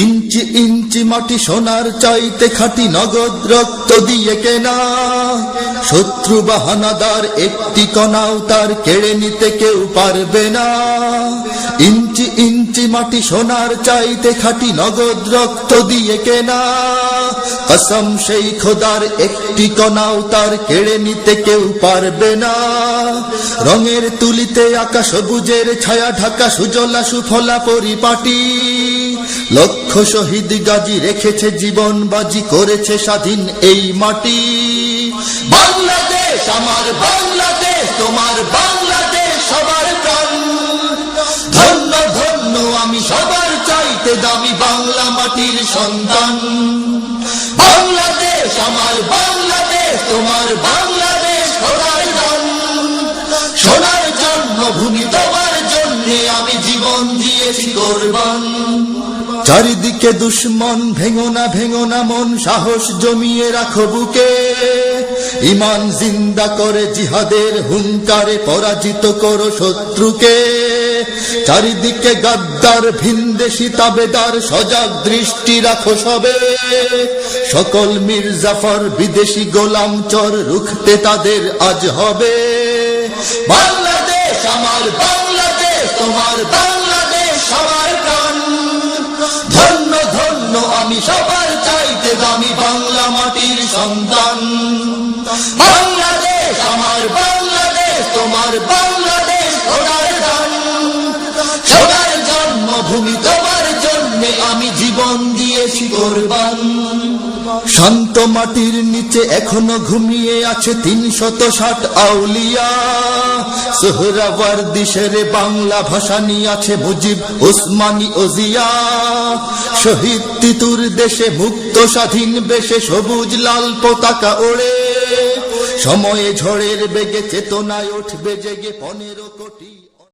ইঞ্চি ইঞ্চি মাটি সোনার চাইতে খাঁটি নগদ রক্ত দিয়ে কেনা, শত্রু বা হানাদার একটি কণাও তার কেড়ে নিতে কেউ পারবে না। ইঞ্চি ইঞ্চি মাটি সোনার চাইতে খাঁটি নগদ রক্ত দিয়ে কেনা, কসম সেই খোদার একটি কণাও তার কেড়ে নিতে কেউ পারবে না। রঙের তুলিতে আঁকা সবুজের ছায়া ঢাকা সুজলা সুফলা পরিপাটি, লক্ষ শহীদ গাজী রেখেছে জীবন বাজি, করেছে স্বাধীন এই মাটি। বাংলাদেশ আমার বাংলাদেশ, তোমার বাংলাদেশ সবার প্রাণ। ধন্য ধন্য আমি সবার চাইতে দামি বাংলা মাটির সন্তান। বাংলাদেশ আমার বাংলাদেশ, তোমার বাংলাদেশ খোদার দান। সোনার জন্মভূমি তোমার জন্যে আমি জীবন দিয়েছি কোরবান। চারিদিকে দুশ্মন, ভেঙো না মন, সাহস জমিয়ে রাখো বুকে। ঈমান জিন্দা করে জিহাদের হুঙ্কারে পরাজিত করো শত্রুকে। চারিদিকে গাদ্দার ভিনদেশী তাবেদার, সজাগ দৃষ্টি রাখো সবে। সকল মির্জাফর বিদেশি গোলাম চর, রুখতে তাদের আজ হবে। বাংলাদেশ আমার বাংলাদেশ, তোমার বাংলাদেশ সবার প্রাণ। ধন্য ধন্য আমি সবার চাইতে দামি বাংলা মাটির সন্তান। বাংলাদেশ আমার বাংলাদেশ, তোমার বাংলাদেশ খোদার দান। সবার জন্মভূমি তোমার জন্যে আমি জীবন দিয়েছি কোরবান। শান্ত মাটির নিচে এখনো ঘুমিয়ে আছে ৩৬০ আউলিয়া। সোহরাওয়ার্দী শেরে বাংলা ভাষা নিয়ে আছে মুজিব, ওসমানী ও জিয়া। শহীদ তিতুর দেশে মুক্ত স্বাধীন বেশে সবুজ লাল পতাকা ওড়ে। সময়ে ঝড়ের বেগে চেতনায় উঠবে জেগে ১৫ কোটি।